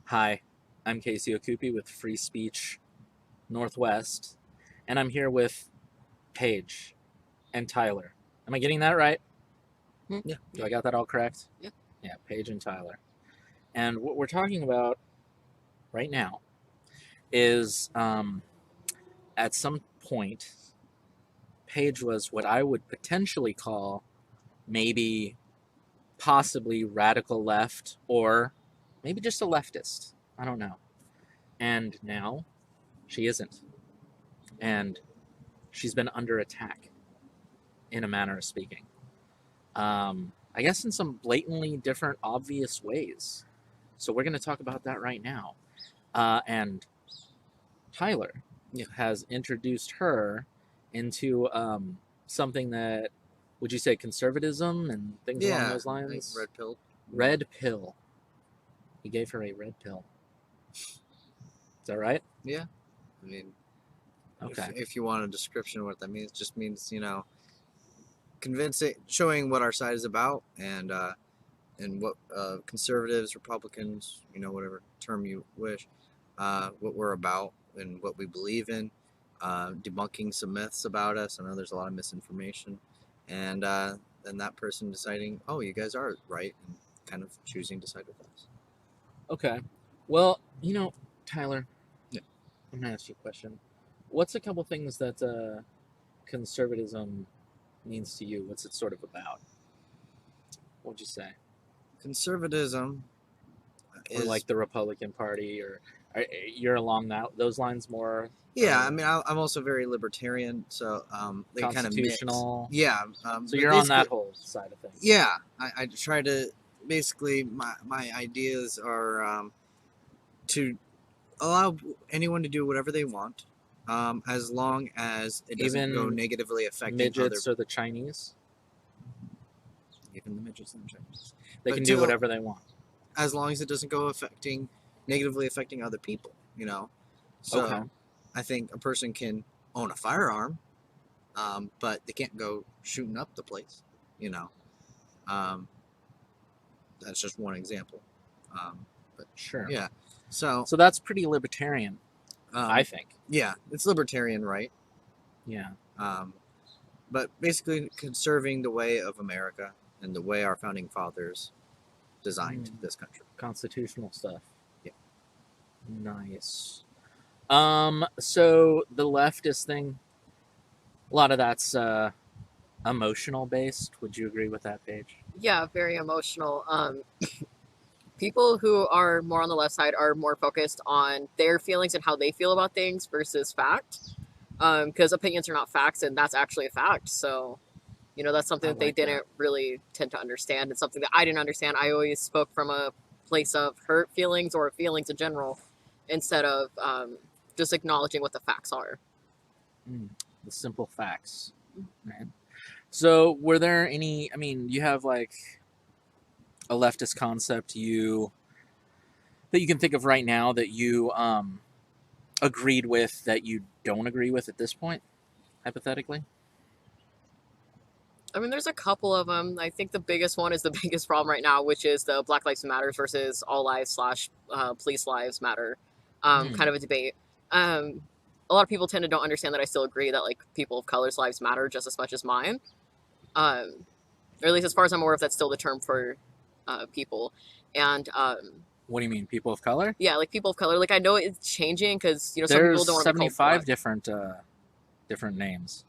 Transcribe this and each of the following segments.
Hi, I'm Casey Okupi with Free Speech Northwest, and I'm here with Paige and Tyler. Am I getting that right? Yeah. Do I got that all correct? Yeah. Yeah, Paige and Tyler. And what we're talking about right now is at some point, Paige was what I would potentially call maybe possibly radical left or maybe just a leftist. I don't know. And now she isn't. And she's been under attack, in a manner of speaking. I guess in some blatantly different, obvious ways. So we're going to talk about that right now. And Tyler has introduced her into something that, would you say, conservatism and things along Yeah. those lines? Red pill. Red pill. He gave her a red pill. Is that right? Yeah. I mean, Okay. if you want a description of what that means, it just means convincing, showing what our side is about, and what conservatives, Republicans, whatever term you wish, what we're about and what we believe in, debunking some myths about us. I know there's a lot of misinformation, and then that person deciding, oh, you guys are right, and kind of choosing to side with us. Okay. Well, Tyler, Yeah. I'm going to ask you a question. What's a couple things that conservatism means to you? What's it sort of about? What would you say? Conservatism Or is like the Republican Party, or you're along those lines more? Yeah, I mean, I'm also very libertarian, so they kind of mix. Constitutional. Yeah, So but you're on basically, that whole side of things. yeah, I try to basically my ideas are to allow anyone to do whatever they want, as long as it doesn't go Even negatively affecting other, midgets or the Chinese, even the midgets and the Chinese, they but can do whatever they want. as long as it doesn't go negatively affecting other people, Okay. So I think a person can own a firearm, but they can't go shooting up the place. You know, um, that's just one example. But Sure. yeah, so So that's pretty libertarian, I um, think. yeah, it's libertarian, right? Yeah. Um, but basically, conserving the way of America and the way our founding fathers designed this country. Constitutional stuff. Yeah. Nice. So the leftist thing, a lot of that's emotional based. Would you agree with that, Paige? Yeah, very emotional. People who are more on the left side are more focused on their feelings and how they feel about things versus fact. Because opinions are not facts, and that's actually a fact. So, that's something I that they like that. didn't really tend to understand, and something that I didn't understand. I always spoke from a place of hurt feelings or feelings in general, instead of just acknowledging what the facts are. The simple facts, right? So, were there any? I mean, you have like a leftist concept that you can think of right now that you agreed with that you don't agree with at this point, hypothetically. I mean, there's a couple of them. I think the biggest one is the biggest problem right now, which is the Black Lives Matter versus All Lives slash Police Lives Matter kind of a debate. A lot of people tend to don't understand that I still agree that like people of color's lives matter just as much as mine. Or at least as far as I'm aware of, that's still the term for people. And What do you mean, people of color? yeah, like people of color. Like I know it's changing because some There's people don't want to be called 75 black. different names.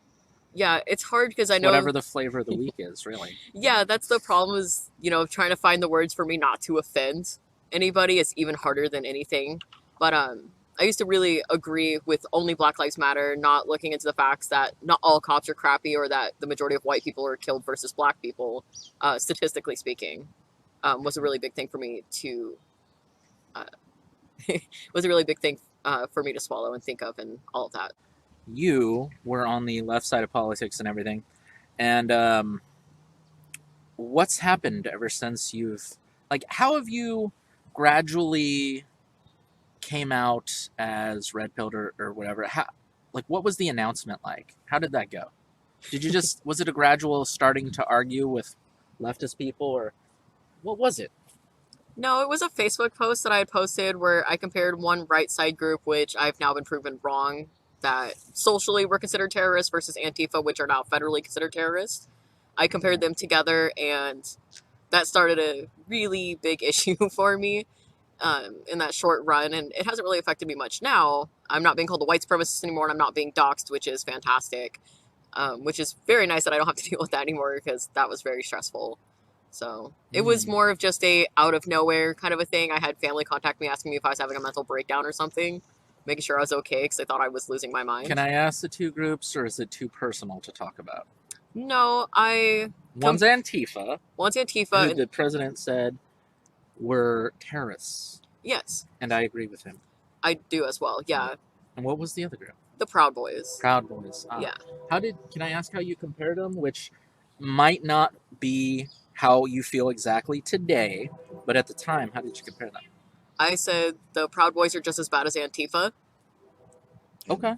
Yeah, it's hard because I It's know whatever the flavor of the week is, really. yeah, that's the problem is, trying to find the words for me not to offend anybody is even harder than anything. But I used to really agree with only Black Lives Matter, not looking into the facts that not all cops are crappy or that the majority of white people are killed versus black people, statistically speaking, was a really big thing for me to uh, was a really big thing for me to swallow and think of and all of that. You were on the left side of politics and everything, and what's happened ever since you've how have you gradually came out as red pilled or whatever? How what was the announcement like? How did that go? Did you just was it a gradual starting to argue with leftist people, or what was it? No, it was a Facebook post that I had posted where I compared one right side group, which I've now been proven wrong, that socially were considered terrorists, versus Antifa, which are now federally considered terrorists. I compared them together, and that started a really big issue for me in that short run, and it hasn't really affected me much now. I'm not being called a white supremacist anymore, and I'm not being doxxed, which is fantastic, which is very nice that I don't have to deal with that anymore because that was very stressful. So it was more of just a out of nowhere kind of a thing. I had family contact me asking me if I was having a mental breakdown or something, making sure I was okay because they thought I was losing my mind. Can I ask the two groups, or is it too personal to talk about? No, One's Antifa, One's who Antifa. the president said were terrorists, Yes, and I agree with him. I do as well. Yeah, And what was the other group? the Proud Boys. Proud Boys. Yeah. Can I ask how you compared them? Which might not be how you feel exactly today, but at the time, how did you compare them? I said the Proud Boys are just as bad as Antifa. Okay.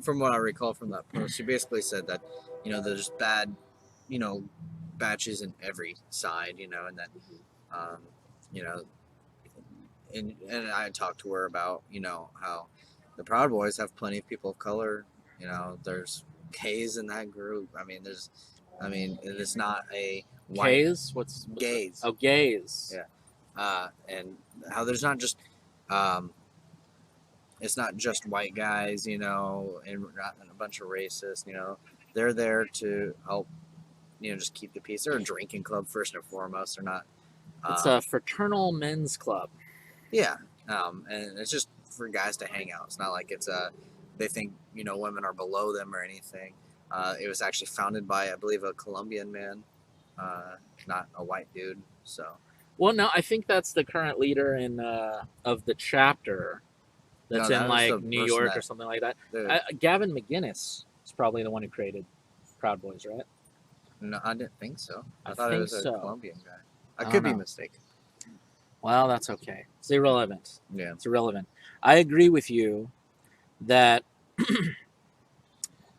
From what I recall from that post, she basically said that, there's bad, batches in every side, and then, you know, and I talked to her about, how the Proud Boys have plenty of people of color. There's gays in that group. It's not a white Gays? What's gays. Oh, gays. Yeah. And how there's not just, it's not just white guys, and a bunch of racists. They're there to help, just keep the peace. They're a drinking club first and foremost. They're not. It's a fraternal men's club. Yeah, and it's just for guys to hang out. It's not like they think women are below them or anything. It was actually founded by, I believe, a Colombian man, not a white dude. So. Well, no, I think that's the current leader of the chapter that's No, that in was the like New person York that- or something like that. the- Gavin McGinnis is probably the one who created Proud Boys, right? No, I didn't think so. I I thought it think was a so. Colombian guy. I I could don't be know. mistaken. Well, that's okay. It's irrelevant. Yeah. It's irrelevant. I agree with you that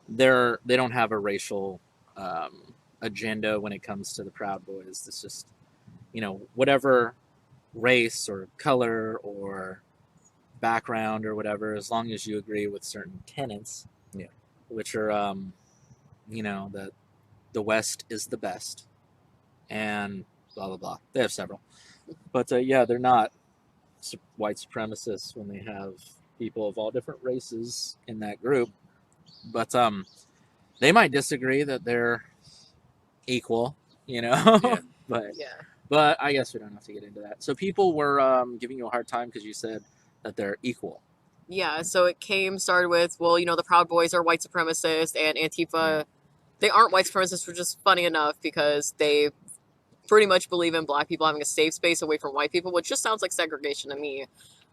they don't have a racial agenda when it comes to the Proud Boys. It's just whatever race or color or background or whatever, as long as you agree with certain tenets, Yeah. which are that the West is the best and blah blah blah. They have several, but they're not white supremacists when they have people of all different races in that group. But they might disagree that they're equal, Yeah. but Yeah. but I guess we don't have to get into that. So people were giving you a hard time because you said that they're equal. Yeah, so it started with, well, the Proud Boys are white supremacists, and Antifa, they aren't white supremacists, which is funny enough because they pretty much believe in black people having a safe space away from white people, which just sounds like segregation to me.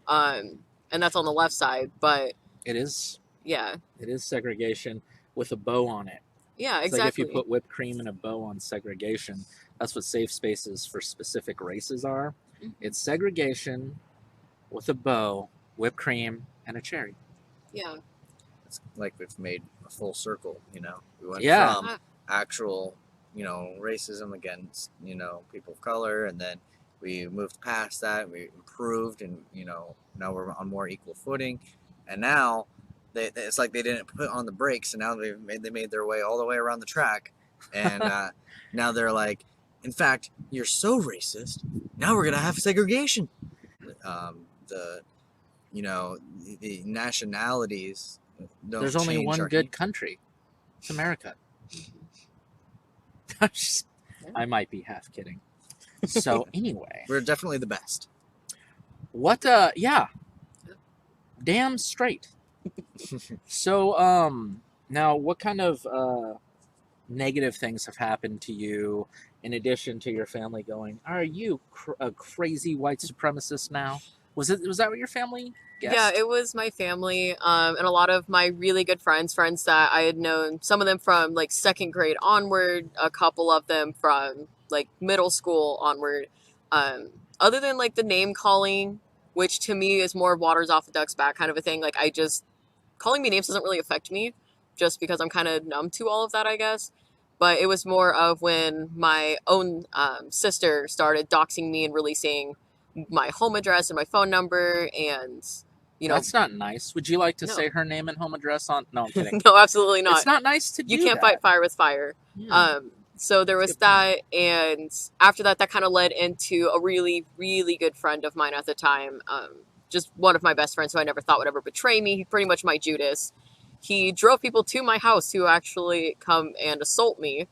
And that's on the left side, but It is yeah. It is segregation with a bow on it. Yeah, It's exactly. like if you put whipped cream and a bow on segregation, that's what safe spaces for specific races are. Mhm. It's segregation with a bow, whipped cream, and a cherry. Yeah. It's like we've made a full circle. We went Yeah. from actual, racism against, people of color, and then we moved past that. We improved, and now we're on more equal footing. And now it's like they didn't put on the brakes, and now they made their way all the way around the track, and now they're like, in fact, you're so racist. Now we're gonna have segregation. The nationalities don't There's only change one our good country. It's America. I might be half kidding. So anyway, We're definitely the best. what? Yeah, damn straight. So now what kind of negative things have happened to you in addition to your family going, are you a crazy white supremacist now? Was that what your family guessed? Yeah, it was my family, and a lot of my really good friends that I had known, some of them from like second grade onward, a couple of them from like middle school onward. Other than like the name calling, which to me is more waters off the duck's back kind of a thing. Like calling me names doesn't really affect me, just because I'm kind of numb to all of that, I guess. But it was more of when my own sister started doxing me and releasing my home address and my phone number, and you know, That's not nice. Would you like to No. say her name and home address on? No, I'm kidding. no, absolutely not. It's not nice to do You can't that. fight fire with fire. Yeah. So there was Good point. that, and after that, that kind of led into a really, really good friend of mine at the time. Just one of my best friends who I never thought would ever betray me. He's pretty much my Judas. He drove people to my house who actually come and assault me.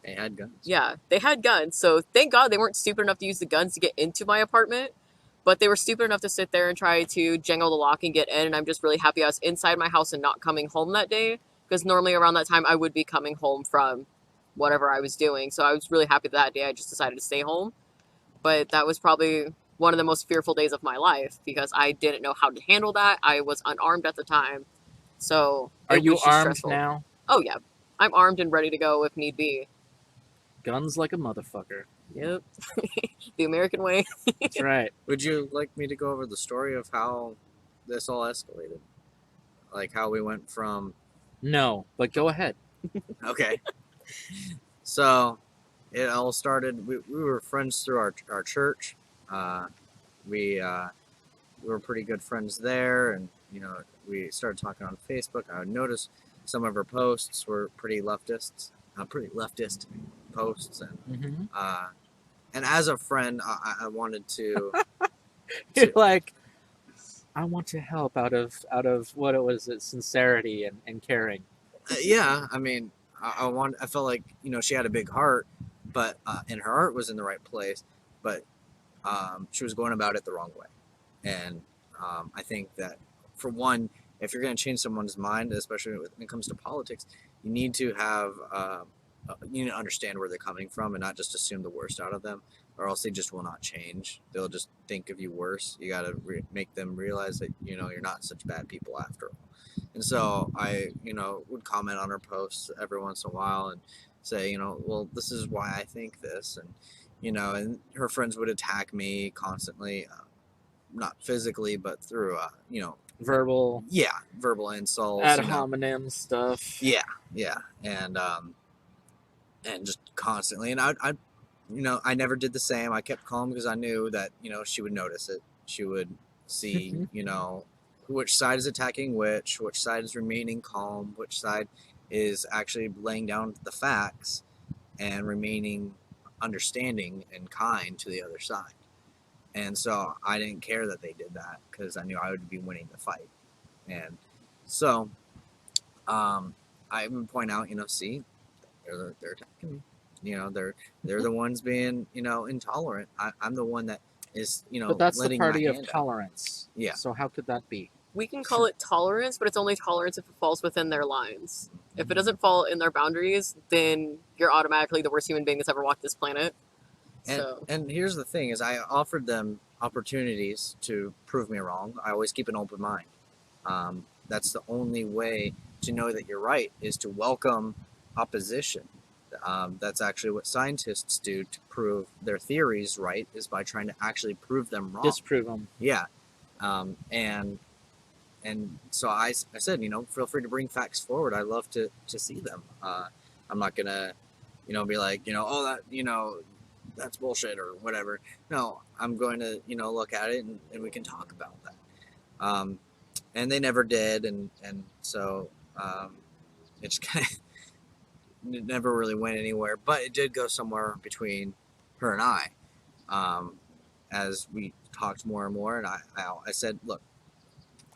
They had guns. Yeah, they had guns. So thank God they weren't stupid enough to use the guns to get into my apartment. But they were stupid enough to sit there and try to jangle the lock and get in. And I'm just really happy I was inside my house and not coming home that day. Because normally around that time I would be coming home from whatever I was doing. So I was really happy that day I just decided to stay home. But that was probably one of the most fearful days of my life because I didn't know how to handle that. I was unarmed at the time. So Are it you was just armed stressful. now? Oh, yeah. I'm armed and ready to go if need be. Guns like a motherfucker. Yep. The American way. That's right. Would you like me to go over the story of how this all escalated? Like how we went from No, but go ahead. okay. So it all started. We were friends through our church. We were pretty good friends there, and we started talking on Facebook. I noticed some of her posts were pretty leftist posts, and Mm-hmm. and as a friend, I wanted to. You're like, I want to help out of what it was, sincerity and caring. Yeah, I mean, I felt like she had a big heart, but and her heart was in the right place, but she was going about it the wrong way, and I think that for one, if you're going to change someone's mind, especially when it comes to politics, you need to have you need to understand where they're coming from and not just assume the worst out of them, or else they just will not change. They'll just think of you worse. You got to make them realize that you're not such bad people after all. And so I, would comment on her posts every once in a while and say, well, this is why I think this, and her friends would attack me constantly, not physically, but through, Verbal, verbal insults, ad hominem stuff. yeah, and just constantly, and I never did the same. I kept calm because I knew that she would notice it. She would see, which side is attacking which side is remaining calm, which side is actually laying down the facts and remaining understanding and kind to the other side. And so I didn't care that they did that because I knew I would be winning the fight. And so I would point out, see, they're attacking me. They're the ones being intolerant. I'm the one that is But that's the letting party my of hand out. tolerance. Yeah. So how could that be? We can call it tolerance, but it's only tolerance if it falls within their lines. If it doesn't fall in their boundaries, then you're automatically the worst human being that's ever walked this planet. And here's the thing: is I offered them opportunities to prove me wrong. I always keep an open mind. That's the only way to know that you're right is to welcome opposition. That's actually what scientists do to prove their theories right, is by trying to actually prove them wrong. Disprove them. Yeah, and so I said, feel free to bring facts forward. I love to see them. I'm not gonna, be like, oh, that, that's bullshit or whatever. No, I'm going to, look at it and we can talk about that. And they never did, and so it just kind of it never really went anywhere. But it did go somewhere between her and I, as we talked more and more. And I said, look,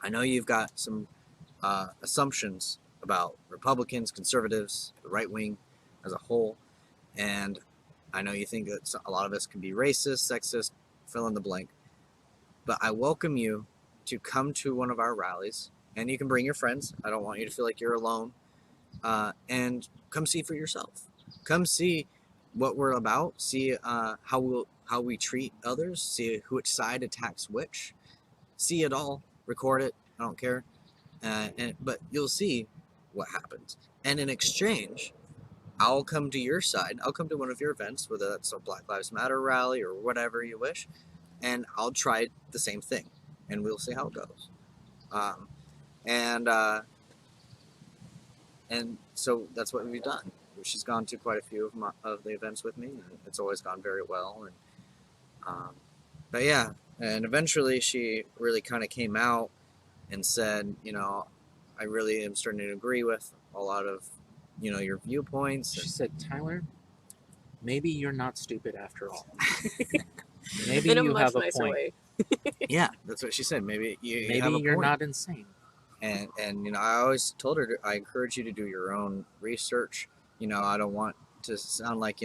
I know you've got some assumptions about Republicans, conservatives, the right wing as a whole, and I know you think that a lot of us can be racist, sexist, fill in the blank, but I welcome you to come to one of our rallies, and you can bring your friends. I don't want you to feel like you're alone, and come see for yourself. Come see what we're about. See how we treat others. See which side attacks which. See it all. Record it. I don't care. But you'll see what happens. And in exchange, I'll come to your side. I'll come to one of your events, whether that's a Black Lives Matter rally or whatever you wish, and I'll try the same thing, and we'll see how it goes. And so that's what we've done. She's gone to quite a few of the events with me, and it's always gone very well. And but yeah, And eventually she really kind of came out and said, I really am starting to agree with a lot of, your viewpoints. She And said, Tyler, maybe you're not stupid after all. Maybe In a you much have a nicer point. way. yeah, that's what she said. Maybe you Maybe have a you're point. not insane. And I always told her, I encourage you to do your own research. I don't want to sound like,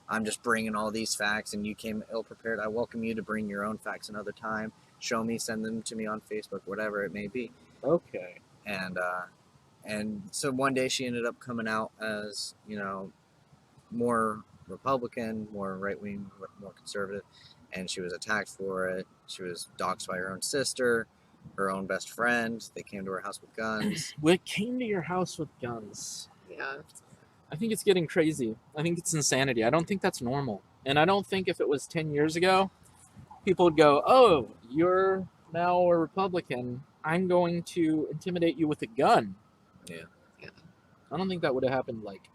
I'm just bringing all these facts and you came ill prepared. I welcome you to bring your own facts another time. Show me, send them to me on Facebook, whatever it may be. Okay. And so one day she ended up coming out as, more Republican, more right wing, more conservative, and she was attacked for it. She was doxxed by her own sister, her own best friend. They came to her house with guns. We came to your house with guns. Yeah. I think it's getting crazy. I think it's insanity. I don't think that's normal. And I don't think if it was 10 years ago, people would go, oh, you're now a Republican. I'm going to intimidate you with a gun. Yeah. Yeah. I don't think that would have happened like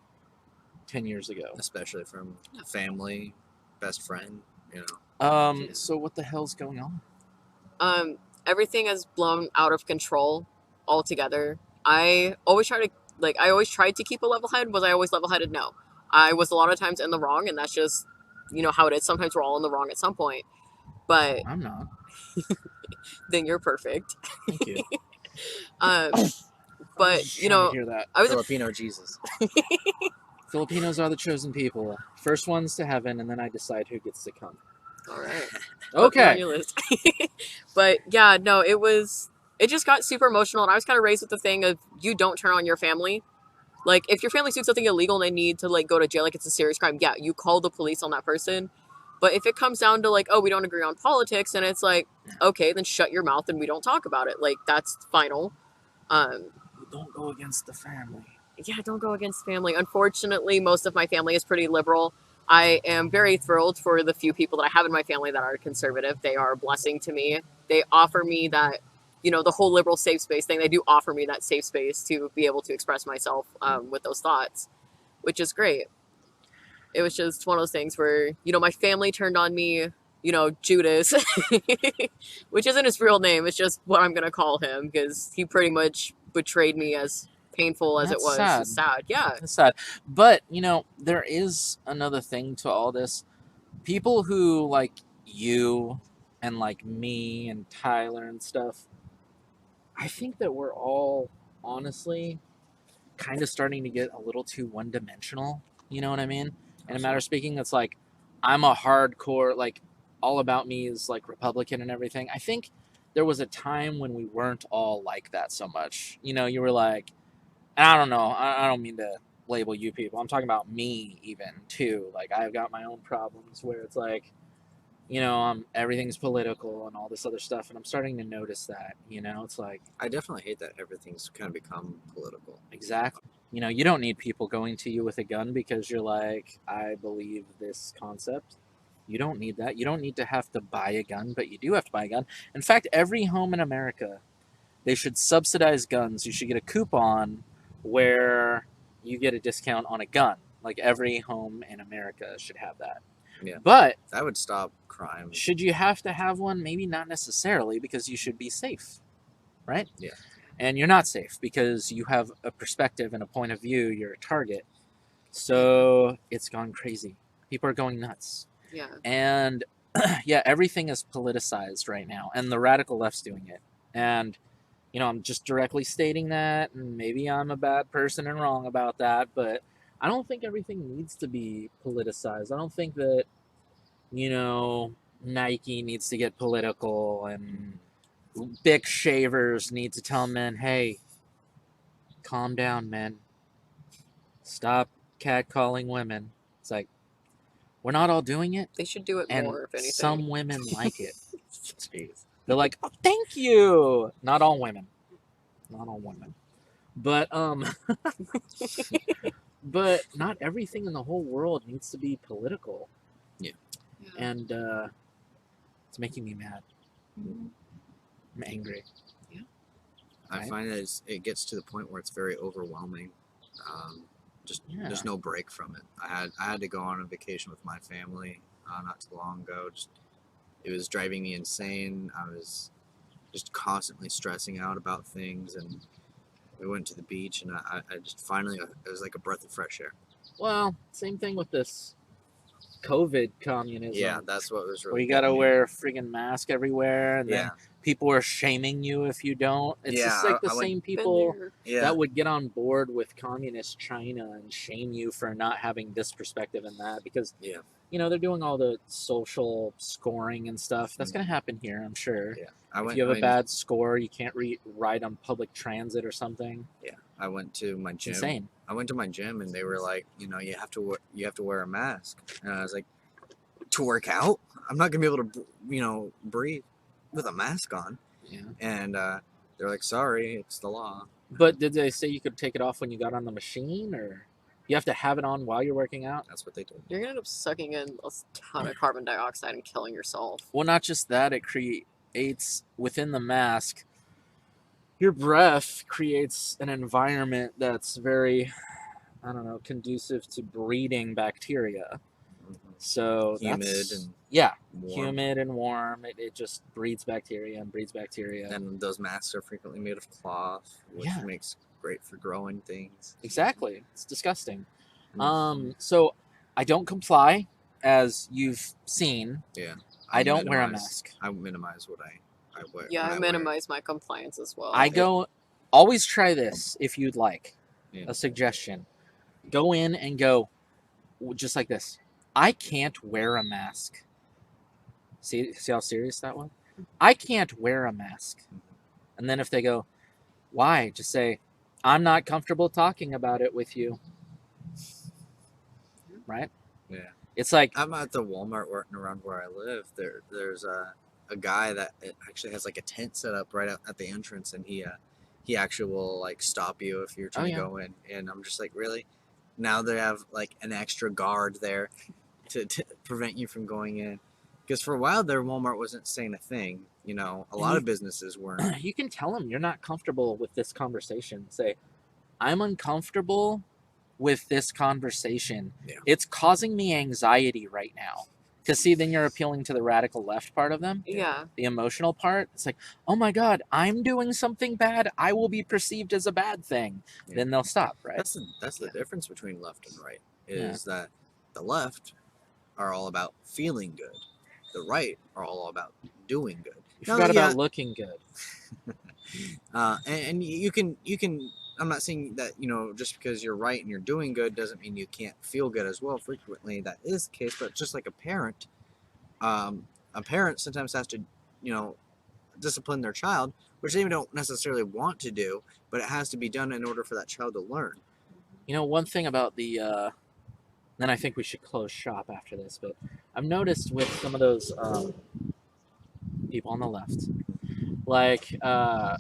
10 years ago. Especially from family, best friend, So what the hell's going on? Everything has blown out of control altogether. I always tried to keep a level head. Was I always level headed? No. I was a lot of times in the wrong, and that's just, how it is. Sometimes we're all in the wrong at some point. But I'm not. then you're perfect. Thank you. Um, I but, was just trying to hear that. I was Filipino Jesus. Filipinos are the chosen people. First ones to heaven, and then I decide who gets to come. all right. Put me on Okay. your list. But yeah, no, it just got super emotional, and I was kind of raised with the thing of you don't turn on your family. Like, if your family's doing something illegal and they need to, like, go to jail, like, it's a serious crime, yeah, you call the police on that person. But if it comes down to, like, oh, we don't agree on politics, and it's like, okay, then shut your mouth and we don't talk about it. Like, that's final. Don't go against the family. Yeah, don't go against family. Unfortunately, most of my family is pretty liberal. I am very thrilled for the few people that I have in my family that are conservative. They are a blessing to me. They offer me that, the whole liberal safe space thing. They do offer me that safe space to be able to express myself with those thoughts, which is great. It was just one of those things where, my family turned on me, Judas, which isn't his real name. It's just what I'm going to call him because he pretty much betrayed me, as painful as it That's was. sad. It's sad. Yeah. It's sad. But, there is another thing to all this. People who, like you and like me and Tyler and stuff, I think that we're all, honestly, kind of starting to get a little too one-dimensional. You know what I mean? In a matter of speaking, it's like, I'm a hardcore, like, all about me is, like, Republican and everything. I think there was a time when we weren't all like that so much. You were like, and I don't know, I don't mean to label you people. I'm talking about me even, too. Like, I've got my own problems where it's like, everything's political and all this other stuff, and I'm starting to notice that, it's like, I definitely hate that everything's kind of become political. exactly. You don't need people going to you with a gun because you're like, I believe this concept. You don't need that. You don't need to have to buy a gun, but you do have to buy a gun. In fact, every home in America, they should subsidize guns. You should get a coupon where you get a discount on a gun. Like, every home in America should have that. Yeah. But That would stop crime. should you have to have one? Maybe not necessarily, because you should be safe, right? Yeah. And you're not safe because you have a perspective and a point of view. You're a target. So it's gone crazy. People are going nuts. Yeah. And yeah, everything is politicized right now, and the radical left's doing it. And I'm just directly stating that, and maybe I'm a bad person and wrong about that, but I don't think everything needs to be politicized. I don't think that Nike needs to get political, and Bic shavers need to tell men, hey, calm down, men. Stop catcalling women. It's like, we're not all doing it, They should do it and more, if anything. some women like it. Jeez. They're like, oh, thank you. Not all women. Not all women. But but not everything in the whole world needs to be political. Yeah. And it's making me mad. I'm angry. Yeah. I find that it gets to the point where it's very overwhelming. There's no break from it. I had to go on a vacation with my family not too long ago. Just it was driving me insane. I was just constantly stressing out about things, and we went to the beach, and I just finally, it was like a breath of fresh air. Well, same thing with this COVID communism. Yeah, that's what was where really you gotta getting me. wear a friggin' mask everywhere, and then Yeah, people are shaming you if you don't. It's just like the I went, same Been people there. yeah, that would get on board with communist China and shame you for not having this perspective and that, because yeah, they're doing all the social scoring and stuff. That's gonna happen here, I'm sure. yeah. If you have a bad score, you can't ride on public transit or something. Yeah, I went to my It's gym. insane. I went to my gym, and they were like, you have to wear a mask, and I was like, to work out? I'm not gonna be able to, breathe with a mask on. Yeah. And they're like, sorry, it's the law. But did they say you could take it off when you got on the machine, or you have to have it on while you're working out? That's what they told me. You're gonna end up sucking in a ton of carbon dioxide and killing yourself. Well, not just that, it creates within the mask, your breath creates an environment that's very, I don't know, conducive to breeding bacteria. So Humid that's, and yeah, warm. humid and warm. It just breeds bacteria and breeds bacteria. And those masks are frequently made of cloth, which Yeah. makes great for growing things. Exactly. It's disgusting. Mhm. So I don't comply, as you've seen. Yeah. I don't wear a mask. I minimize what I wear. Yeah, when I wear. minimize my compliance as well. I go, always try this if you'd like. Yeah. A suggestion. Go in and go, just like this. I can't wear a mask. See how serious that was? I can't wear a mask. And then if they go, why? Just say, I'm not comfortable talking about it with you. Right? Yeah. It's like, I'm at the Walmart around where I live. There's a guy that actually has like a tent set up right at the entrance, and he actually will like stop you if you're trying to go in. And I'm just like, really? Now they have like an extra guard there to prevent you from going in. Because for a while there, Walmart wasn't saying a thing. A lot of businesses weren't. you can tell them you're not comfortable with this conversation. Say, I'm uncomfortable with this conversation. Yeah. It's causing me anxiety right now. Because see, then you're appealing to the radical left part of them. Yeah. The emotional part. It's like, oh my God, I'm doing something bad. I will be perceived as a bad thing. Yeah. Then they'll stop, right? That's the difference between left and right. Is that the left are all about feeling good. The right are all about doing good. You forgot about looking good. And you can. I'm not saying that just because you're right and you're doing good doesn't mean you can't feel good as well. Frequently, that is the case. But just like a parent sometimes has to, discipline their child, which they don't necessarily want to do, but it has to be done in order for that child to learn. One thing about the. Then I think we should close shop after this. But I've noticed with some of those people on the left, like I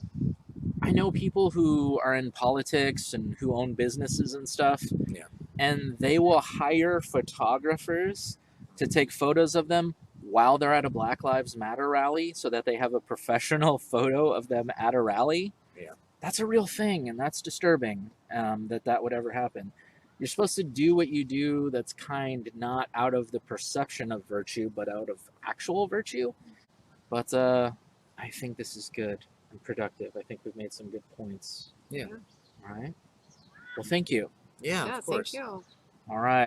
know people who are in politics and who own businesses and stuff. Yeah. And they will hire photographers to take photos of them while they're at a Black Lives Matter rally so that they have a professional photo of them at a rally. Yeah. That's a real thing, and that's disturbing that would ever happen. You're supposed to do what you do that's kind, not out of the perception of virtue, but out of actual virtue. But I think this is good and productive. I think we've made some good points. Yeah. All right. Well, thank you. Yeah, Yeah, of course. thank you. All right.